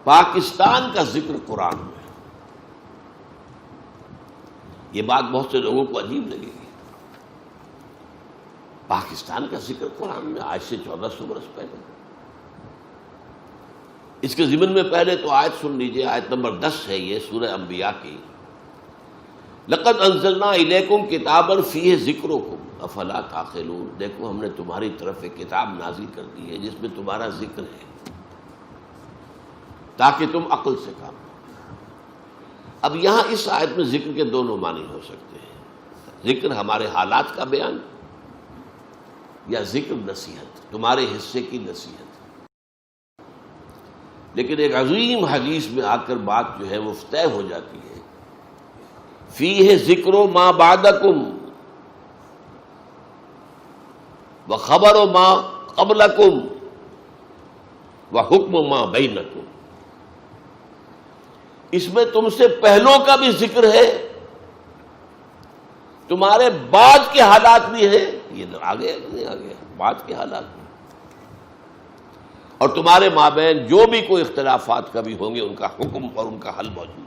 پاکستان کا ذکر قرآن میں. یہ بات بہت سے لوگوں کو عجیب لگے گی. پاکستان کا ذکر قرآن میں آج سے 1400 برس پہلے. اس کے ضمن میں پہلے تو آیت سن لیجئے، آیت نمبر 10 ہے یہ سورہ انبیاء کی. لقد انزلنا الیکم کتابا فیہ ذکرکم افلا تعقلون. دیکھو ہم نے تمہاری طرف ایک کتاب نازل کر دی ہے جس میں تمہارا ذکر ہے تاکہ تم عقل سے کام کرو. اب یہاں اس آیت میں ذکر کے دونوں معنی ہو سکتے ہیں. ذکر ہمارے حالات کا بیان یا ذکر نصیحت، تمہارے حصے کی نصیحت. لیکن ایک عظیم حدیث میں آ کر بات جو ہے وہ طے ہو جاتی ہے. فیہ ذکر ما بعدکم وخبر ما قبلکم وحکم ما بینکم. اس میں تم سے پہلوں کا بھی ذکر ہے، تمہارے بعد کے حالات بھی ہیں. یہ آگے بعد کے حالات بھی، اور تمہارے مابین جو بھی کوئی اختلافات کبھی ہوں گے ان کا حکم اور ان کا حل موجود ہے.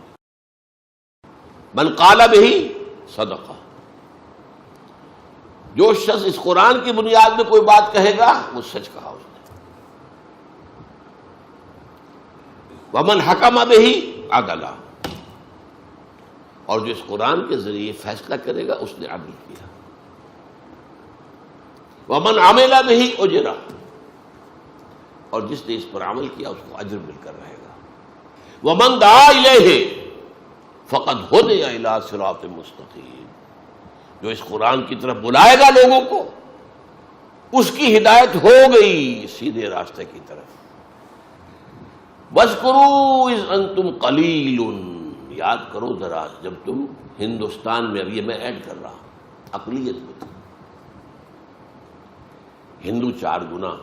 من قال بہ صدقہ. جو شخص اس قرآن کی بنیاد میں کوئی بات کہے گا وہ سچ کہا اس نے. ومن حکم بہ عدل. اور جو اس قرآن کے ذریعے فیصلہ کرے گا اس نے عدل کیا. ومن عمل بہ اجر. اور جس نے اس پر عمل کیا اس کو اجر مل کر رہے گا. ومن دعا الیہ فقد ہدی الی صراط مستقیم. جو اس قرآن کی طرف بلائے گا لوگوں کو اس کی ہدایت ہو گئی سیدھے راستے کی طرف. وَاذْكُرُوا إِذْ أَنْتُمْ قَلِيلٌ. یاد کرو ذرا جب تم ہندوستان میں، اب یہ میں ایڈ کر رہا ہوں، اقلیت میں تھے. ہندو 4 گنا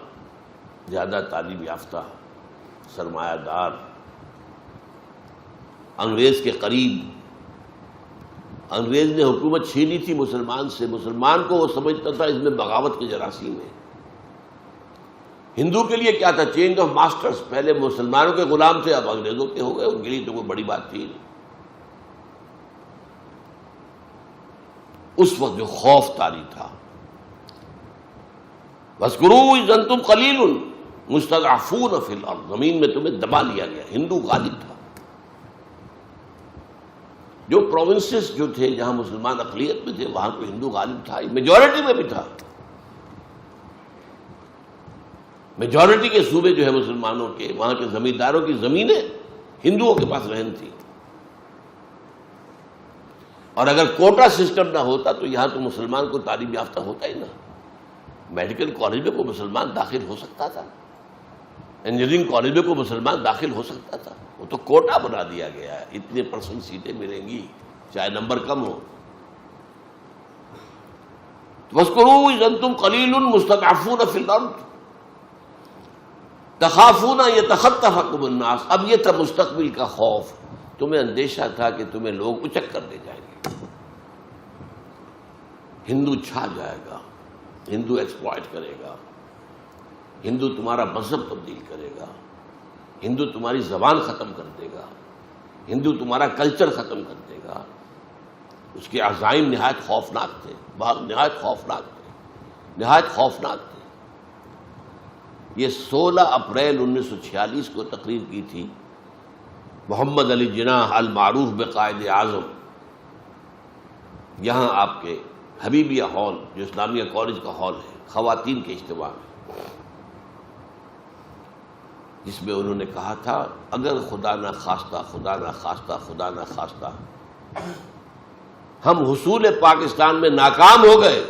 زیادہ تعلیم یافتہ، سرمایہ دار، انگریز کے قریب. انگریز نے حکومت چھینی تھی مسلمان سے. مسلمان کو وہ سمجھتا تھا اس میں بغاوت کے جراثیم ہے. ہندو کے لیے کیا تھا؟ Change of masters. پہلے مسلمانوں کے غلام تھے اب انگریزوں کے ہو گئے. ان کے لیے تو کوئی بڑی بات تھی نہیں. اس وقت جو خوف طاری تھا. وَاذْكُرُوا إِذْ أَنْتُمْ قَلِيلٌ مُسْتَضْعَفُونَ فِي الْأَرْضِ. زمین میں تمہیں دبا لیا گیا. ہندو غالب تھا. جو پروونسز جو تھے جہاں مسلمان اقلیت میں تھے وہاں کو ہندو غالب تھا. میجورٹی میں بھی تھا. میجورٹی کے صوبے جو ہے مسلمانوں کے، وہاں کے زمینداروں کی زمینیں ہندوؤں کے پاس رہن تھی. اور اگر کوٹا سسٹم نہ ہوتا تو یہاں تو مسلمان کو تعلیم یافتہ ہوتا ہی نہ. میڈیکل کالج میں کوئی مسلمان داخل ہو سکتا تھا، انجینئرنگ کالج میں کوئی مسلمان داخل ہو سکتا تھا. وہ تو کوٹا بنا دیا گیا ہے، اتنے % سیٹیں ملیں گی چاہے نمبر کم ہو. وَاذْكُرُوا إِذْ أَنْتُمْ قَلِيلٌ مُسْتَضْعَفُونَ فِي الْأَرْضِ تَخَافُونَ يَتَخَطَّفَكُمُ النَّاسُ. اب یہ تھا مستقبل کا خوف. تمہیں اندیشہ تھا کہ تمہیں لوگ اچک کر لے جائیں گے. ہندو چھا جائے گا، ہندو ایکسپلائٹ کرے گا، ہندو تمہارا مذہب تبدیل کرے گا، ہندو تمہاری زبان ختم کر دے گا، ہندو تمہارا کلچر ختم کر دے گا. اس کے عزائم نہایت خوفناک تھے، نہایت خوفناک تھے، نہایت خوفناک تھے. یہ 16 اپریل 1946 کو تقریر کی تھی محمد علی جناح المعروف بقائد اعظم. یہاں آپ کے حبیبیہ ہال جو اسلامیہ کالج کا ہال ہے، خواتین کے اجتماع میں، جس میں انہوں نے کہا تھا اگر خدا نہ خواستہ ہم حصول پاکستان میں ناکام ہو گئے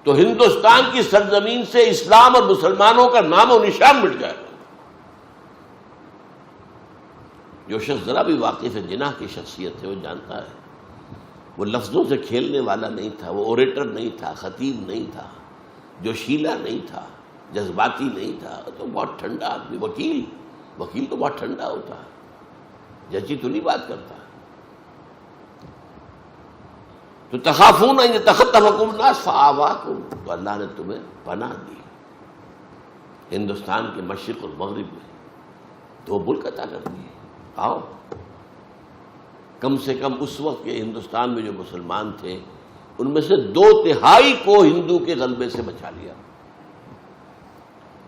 تو ہندوستان کی سرزمین سے اسلام اور مسلمانوں کا نام و نشان مٹ جائے گا. جو شخص ذرا بھی واقف ہے جناح کی شخصیت ہے وہ جانتا ہے وہ لفظوں سے کھیلنے والا نہیں تھا. وہ اوریٹر نہیں تھا، خطیب نہیں تھا، جوشیلا نہیں تھا، جذباتی نہیں تھا. تو بہت ٹھنڈا آدمی. وکیل تو بہت ٹھنڈا ہوتا ہے، ججی تو نہیں بات کرتا. تو تخافون ان یتخطفکم الناس فآواکم. تو اللہ نے تمہیں پناہ دی ہندوستان کے مشرق اور مغرب میں. دو ملک عطا کر دیے. آؤ. کم سے کم اس وقت کے ہندوستان میں جو مسلمان تھے ان میں سے 2/3 کو ہندو کے غلبے سے بچا لیا.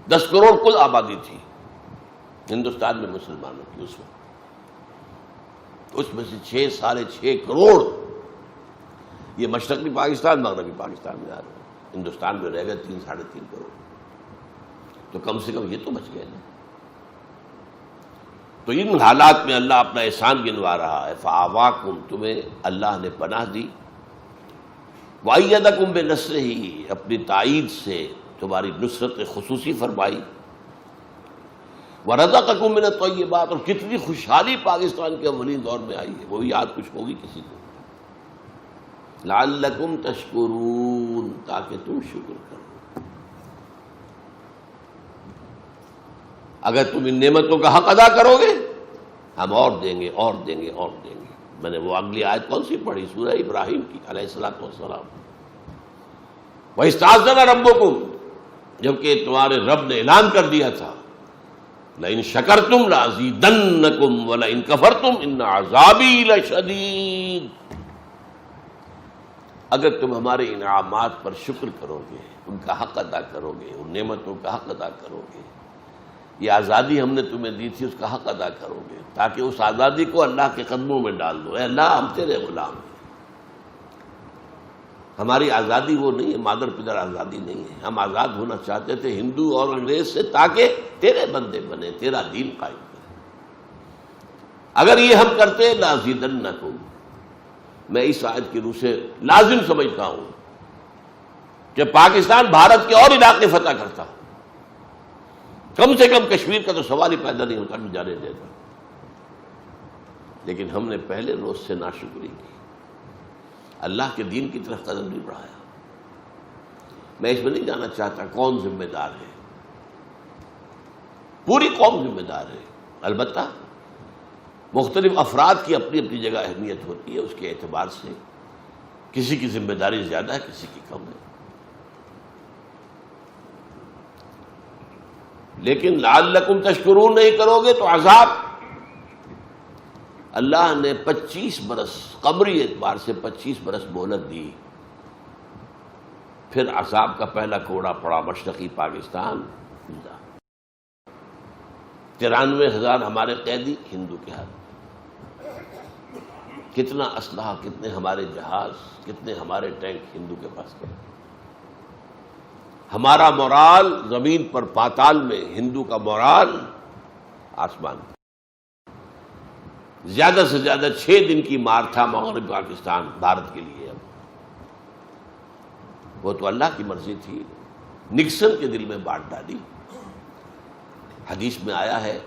10 کروڑ کل آبادی تھی ہندوستان میں مسلمانوں کی اس وقت. اس میں سے 6.5 کروڑ یہ مشرقی پاکستان مغربی پاکستان میں آ رہے ہیں. ہندوستان میں رہ گئے 3-3.5 کروڑ. تو کم سے کم یہ تو بچ گئے نا. تو ان حالات میں اللہ اپنا احسان گنوا رہا ہے. فآواکم، تمہیں اللہ نے پناہ دی. وَأَيَّدَكُمْ بِنَصْرِهِ، اپنی تائید سے تمہاری نصرت خصوصی فرمائی. وَرَزَقَكُم مِّنَ الطَّيِّبَاتِ، اور کتنی خوشحالی پاکستان کے اولین دور میں آئی ہے، وہ بھی یاد کچھ ہوگی کسی کو. لَعَلَّكُمْ تَشْكُرُونَ، تاکہ تم شکر کرو. اگر تم ان نعمتوں کا حق ادا کرو گے ہم اور دیں گے اور دیں گے اور دیں گے. میں نے وہ اگلی آیت کون سی پڑھی؟ سورہ ابراہیم کی علیہ الصلوۃ والسلام. وَإِسْتَأْذَنَ رَبُّكُمْ، جبکہ تمہارے رب نے اعلان کر دیا تھا لَإِن شَكَرْتُمْ لَأَزِيدَنَّكُمْ وَلَئِن كَفَرْتُمْ إِنَّ عَذَابِي لَشَدِيدٌ. اگر تم ہمارے انعامات پر شکر کرو گے، ان کا حق ادا کرو گے، ان نعمتوں کا حق ادا کرو گے، یہ آزادی ہم نے تمہیں دی تھی اس کا حق ادا کرو گے، تاکہ اس آزادی کو اللہ کے قدموں میں ڈال دو. اے اللہ ہم تیرے غلام ہیں. ہماری آزادی وہ نہیں ہے، مادر پدر آزادی نہیں ہے. ہم آزاد ہونا چاہتے تھے ہندو اور انگریز سے، تاکہ تیرے بندے بنے، تیرا دین قائم کرے. اگر یہ ہم کرتے لازیدنکم، میں اس آیت کی روح سے لازم سمجھتا ہوں کہ پاکستان بھارت کے اور علاقے فتح کرتا. کم سے کم کشمیر کا تو سوال ہی پیدا نہیں ہوتا کہ جانے دیتا. لیکن ہم نے پہلے روز سے ناشکری کی، اللہ کے دین کی طرف قدم نہیں بڑھایا. میں اس میں نہیں جانا چاہتا کون ذمہ دار ہے، پوری قوم ذمہ دار ہے. البتہ مختلف افراد کی اپنی اپنی جگہ اہمیت ہوتی ہے، اس کے اعتبار سے کسی کی ذمہ داری زیادہ ہے، کسی کی کم ہے. لیکن لعلکم تشکرون نہیں کرو گے تو عذاب. اللہ نے 25 برس قمری اعتبار سے 25 برس مہلت دی. پھر عذاب کا پہلا کوڑا پڑا مشرقی پاکستان. 93,000 ہمارے قیدی ہندو کے ہاتھ. کتنا اسلحہ، کتنے ہمارے جہاز، کتنے ہمارے ٹینک ہندو کے پاس گئے. ہمارا مورال زمین پر پاتال میں، ہندو کا مورال آسمان. زیادہ سے زیادہ 6 دن کی مار تھا مغرب پاکستان بھارت کے لیے. اب وہ تو اللہ کی مرضی تھی. نکسن کے دل میں بانٹ ڈالی. حدیث میں آیا ہے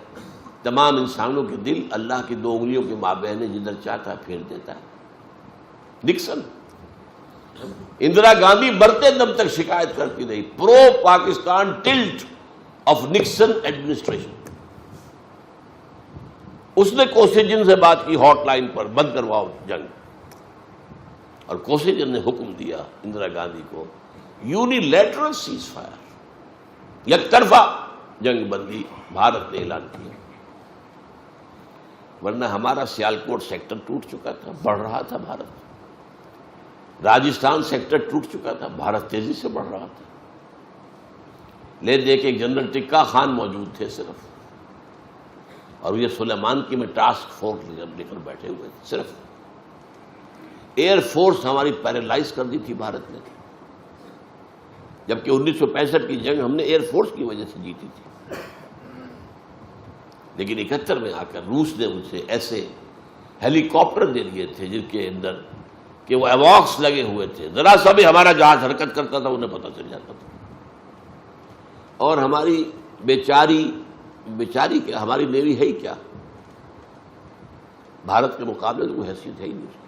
تمام انسانوں کے دل اللہ کی 2 انگلیوں کے مابین جدھر چاہتا پھیر دیتا ہے. نکسن. اندرا گاندھی مرتے دم تک شکایت کرتی رہی، pro Pakistan tilt of Nixon administration. اس نے کوسیجن سے بات کی ہاٹ لائن پر، بند کرواؤ جنگ. اور کوسیجن نے حکم دیا اندرا گاندھی کو یونیلیٹرل سیز فائر، یک طرفہ جنگ بندی بھارت نے اعلان کیا. ورنہ ہمارا سیالکوٹ سیکٹر ٹوٹ چکا تھا، بڑھ رہا تھا بھارت. راجستھان سیکٹر ٹوٹ چکا تھا، بھارت تیزی سے بڑھ رہا تھا. لے دے کے جنرل ٹکا خان موجود تھے صرف، اور یہ سلیمان کی میں ٹاسک فورس لے کر بیٹھے ہوئے تھے. صرف ایئر فورس ہماری پیرالائز کر دی تھی بھارت نے، جبکہ 1965 کی جنگ ہم نے ایئر فورس کی وجہ سے جیتی تھی. لیکن 71 میں آ کر روس نے ان سے ایسے ہیلی کاپٹر دے دیے تھے جن کے اندر کہ وہ ایواکس لگے ہوئے تھے، ذرا سا بھی ہمارا جہاز حرکت کرتا تھا انہیں پتہ چل جاتا تھا. اور ہماری بیچاری کیا، ہماری نیوی ہے ہی کیا، بھارت کے مقابلے میں کوئی حیثیت ہے ہی نہیں.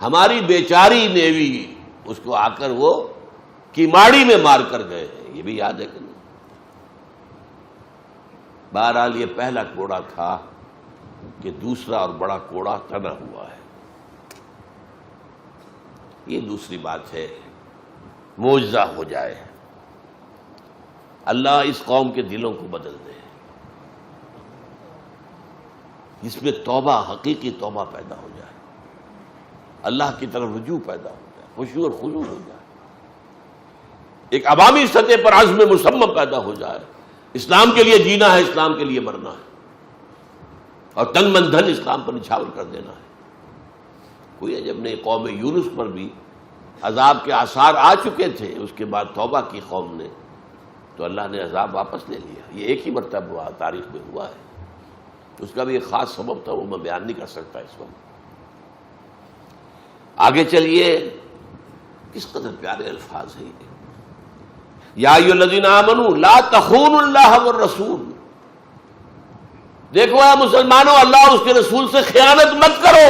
ہماری بیچاری نیوی، اس کو آ کر وہ کیماڑی میں مار کر گئے ہیں، یہ بھی یاد ہے کہ نہیں. بہرحال یہ پہلا کوڑا تھا کہ دوسرا اور بڑا کوڑا تنا ہوا ہے. یہ دوسری بات ہے، معجزہ ہو جائے، اللہ اس قوم کے دلوں کو بدل دے. جس میں توبہ، حقیقی توبہ پیدا ہو جائے، اللہ کی طرف رجوع پیدا ہو جائے، خشوع اور خضوع ہو جائے، ایک عوامی سطح پر عزم مصمم پیدا ہو جائے، اسلام کے لیے جینا ہے، اسلام کے لیے مرنا ہے، اور تن من دھن اسلام پر نچھاور کر دینا ہے۔ کوئی عجب نہیں، قوم یونس پر بھی عذاب کے آثار آ چکے تھے، اس کے بعد توبہ کی قوم نے، تو اللہ نے عذاب واپس لے لیا۔ یہ ایک ہی مرتبہ ہوا، تاریخ میں ہوا ہے، اس کا بھی ایک خاص سبب تھا، وہ میں بیان نہیں کر سکتا اس وقت۔ آگے چلیے، کس قدر پیارے الفاظ ہیں یہ، یا ایھا الذین آمنوا لا تخونوا اللہ والرسول، دیکھو اے مسلمانوں، اللہ اور اس کے رسول سے خیانت مت کرو،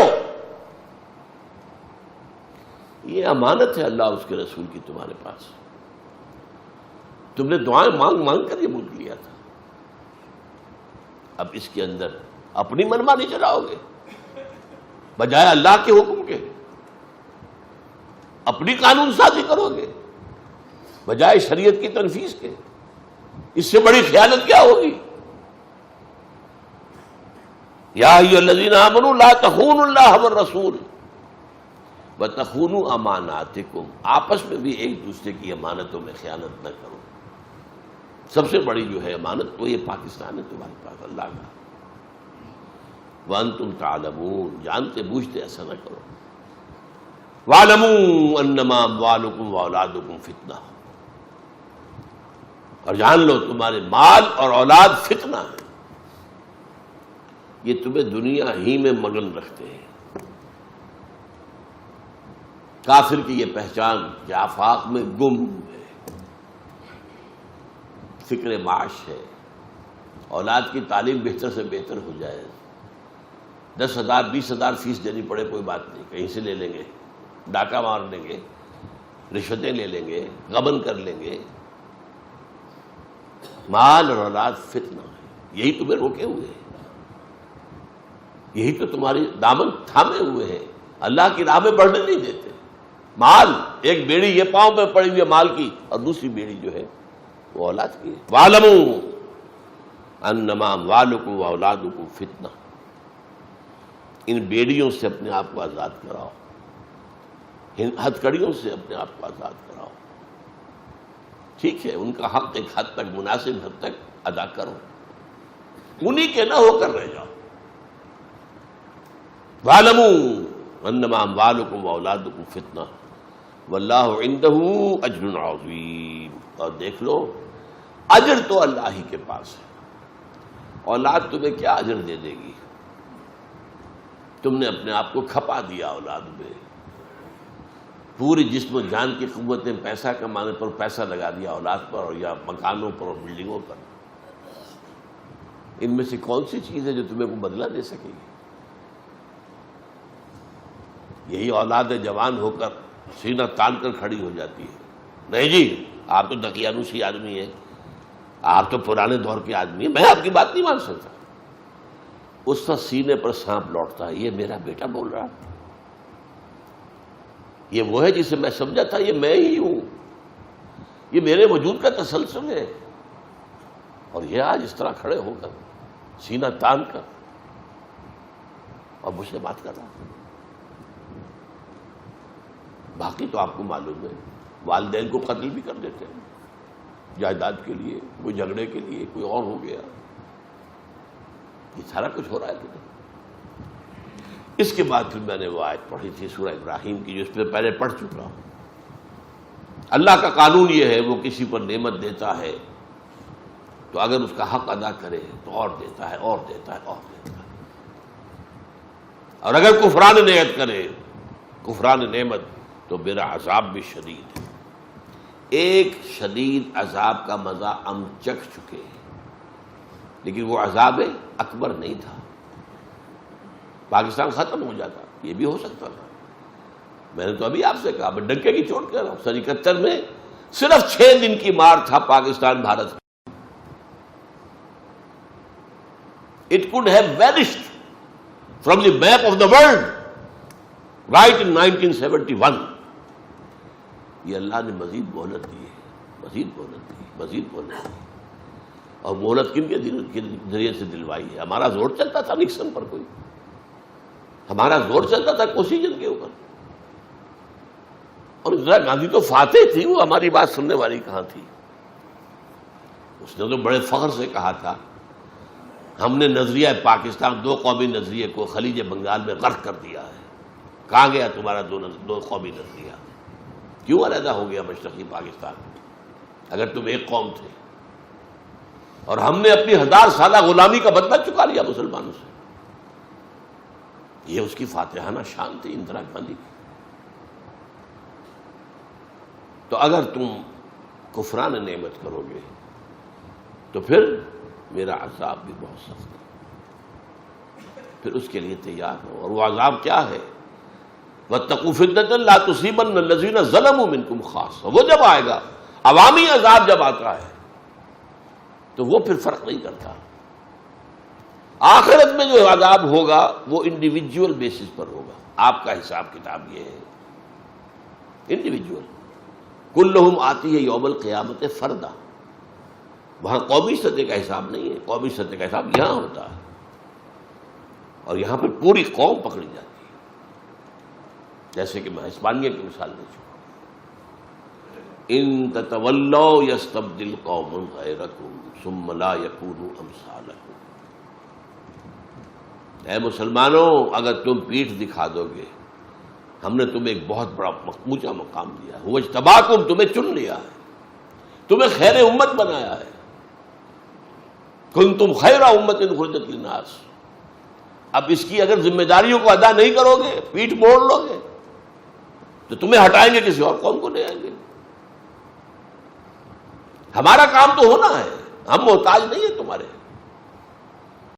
یہ امانت ہے اللہ اور اس کے رسول کی تمہارے پاس۔ تم نے دعائیں مانگ مانگ کر یہ ملک لیا تھا، اب اس کے اندر اپنی منمانی چلاؤ گے بجائے اللہ کے حکم کے، اپنی قانون سازی کرو گے بجائے شریعت کی تنفیذ کے، اس سے بڑی خیانت کیا ہوگی؟ یا ایھا الذین آمنوا لا تخونوا اللہ والرسول وتخونوا اماناتکم، آپس میں بھی ایک دوسرے کی امانتوں میں خیانت نہ کرو۔ سب سے بڑی جو ہے امانت تو یہ پاکستان ہے تمہارے پاس اللہ کا، وانتم تعلمون، جانتے بوجھتے ایسا نہ کرو۔ واعلموا انما اموالکم واولادکم فتنہ، اور جان لو تمہارے مال اور اولاد فتنہ ہے، یہ تمہیں دنیا ہی میں مگن رکھتے ہیں۔ کافر کی یہ پہچان کہ آفاق میں گم ہے، فکر معاش ہے، اولاد کی تعلیم بہتر سے بہتر ہو جائے، 10,000 20,000 فیس دینی پڑے کوئی بات نہیں، کہیں سے لے لیں گے، ڈاکہ مار لیں گے، رشوتیں لے لیں گے، غبن کر لیں گے۔ مال اور اولاد فتنہ ہے، یہی تمہیں روکے ہوئے ہیں، یہی تو تمہاری دامن تھامے ہوئے ہیں، اللہ کی راہ میں بڑھنے نہیں دیتے۔ مال، ایک بیڑی یہ پاؤں پہ پڑی ہوئی ہے مال کی، اور دوسری بیڑی جو ہے وہ اولاد کی ہے۔ وَاعْلَمُوا أَنَّمَا أَمْوَالُكُمْ وَأَوْلَادُكُمْ فِتْنَةٌ، ان بیڑیوں سے اپنے آپ کو آزاد کراؤ، ہتھ کڑیوں سے اپنے آپ کو آزاد کراؤ۔ ٹھیک ہے، ان کا حق ایک حد تک، مناسب حد تک ادا کرو، انہی کے نہ ہو کر رہ جاؤ۔ وَاعْلَمُوا أَنَّمَا أَمْوَالُكُمْ وَأَوْلَادُكُمْ فِتْنَةٌ وَاللَّهُ عِندَهُ أَجْرٌ عَظِيمٌ، اور دیکھ لو اجر تو اللہ ہی کے پاس ہے، اولاد تمہیں کیا اجر دے دے گی؟ تم نے اپنے آپ کو کھپا دیا اولاد میں، پوری جسم و جان کی قوتیں پیسہ کمانے پر پیسہ لگا دیا اولاد پر، اور یا مکانوں پر اور بلڈنگوں پر۔ ان میں سے کون سی چیز ہے جو تمہیں کو بدلہ دے سکے گی؟ یہی اولاد جوان ہو کر سینہ تان کر کھڑی ہو جاتی ہے، نہیں جی آپ تو دقیانوسی آدمی ہیں، آپ تو پرانے دور کے آدمی ہیں، میں آپ کی بات نہیں مان سکتا۔ اس وقت سینے پر سانپ لوٹتا ہے، یہ میرا بیٹا بول رہا، یہ وہ ہے جسے میں سمجھا تھا یہ میں ہی ہوں، یہ میرے وجود کا تسلسل ہے، اور یہ آج اس طرح کھڑے ہو کر سینہ تان کر اور مجھ سے بات کر رہا۔ باقی تو آپ کو معلوم ہے، والدین کو قتل بھی کر دیتے ہیں جائیداد کے لیے، کوئی جھگڑے کے لیے، کوئی اور ہو گیا، یہ سارا کچھ ہو رہا ہے تمہیں۔ اس کے بعد پھر میں نے وہ آیت پڑھی تھی سورہ ابراہیم کی، جو اس میں پہلے پڑھ چکا ہوں۔ اللہ کا قانون یہ ہے، وہ کسی پر نعمت دیتا ہے تو اگر اس کا حق ادا کرے تو اور دیتا ہے، اور دیتا ہے، اور دیتا ہے، اور اگر کفران نعمت کرے، کفران نعمت، تو میرا عذاب بھی شدید ہے۔ ایک شدید عذاب کا مزہ ہم چکھ چکے ہیں، لیکن وہ عذاب اکبر نہیں تھا، پاکستان ختم ہو جاتا، یہ بھی ہو سکتا تھا۔ میں نے تو ابھی آپ سے کہا، میں ڈنکے کی چوٹ کر رہا ہوں، 71 میں صرف 6 دن کی مار تھا پاکستان بھارت کی۔ It could have vanished from the map of the world right in 1971۔ یہ اللہ نے مزید مہلت دی ہے، مزید مہلت دی، مزید مہلت دی، اور مہلت کن کے ذریعے سے دلوائی ہے؟ ہمارا زور چلتا تھا نکسن پر، کوئی ہمارا زور چلتا تھا کوسیجن کے اوپر. اور اندرا گاندھی تو فاتح تھی، وہ ہماری بات سننے والی کہاں تھی؟ اس نے تو بڑے فخر سے کہا تھا ہم نے نظریہ پاکستان، دو قومی نظریے کو خلیج بنگال میں غرق کر دیا ہے. کہاں گیا تمہارا دو قومی نظریہ؟ کیوں علیحدہ ہو گیا مشرقی پاکستان اگر تم ایک قوم تھے؟ اور ہم نے اپنی 1000 سالہ غلامی کا بدلہ چکا لیا مسلمانوں سے. یہ اس کی فاتحانہ شان تھی اندرا گاندھی کی. تو اگر تم کفران نعمت کرو گے تو پھر میرا عذاب بھی بہت سخت ہے، پھر اس کے لیے تیار ہو. اور وہ عذاب کیا ہے؟ وَاتَّقُوا فِتْنَةً لَا تُصِيبَنَّ الَّذِينَ ظَلَمُوا مِنكُمْ خَاصَّةً. وہ جب آئے گا، عوامی عذاب جب آتا ہے تو وہ پھر فرق نہیں کرتا. آخرت میں جو عذاب ہوگا وہ انڈیویجول بیسس پر ہوگا. آپ کا حساب کتاب یہ ہے انڈیویجول. کلہم آتی ہے یوم القیامت فردا. وہاں قومی سطح کا حساب نہیں ہے، قومی سطح کا حساب یہاں ہوتا ہے، اور یہاں پہ پوری قوم پکڑی جاتی ہے. جیسے کہ میں اسپانیہ کی مثال دے چکا ہوں. ان تتولوا یستبدل قوم غیرکم ثم لا یکونوا امثالکم. اے مسلمانوں، اگر تم پیٹھ دکھا دو گے، ہم نے تمہیں ایک بہت بڑا اونچا مقام دیا ہے. واجتباکم، تمہیں چن لیا ہے، تمہیں خیر امت بنایا ہے. کنتم خیر امت اخرجت للناس. اب اس کی اگر ذمہ داریوں کو ادا نہیں کرو گے، پیٹھ موڑ لو گے، تو تمہیں ہٹائیں گے، کسی اور قوم کو لے آئیں گے. ہمارا کام تو ہونا ہے، ہم محتاج نہیں ہیں تمہارے.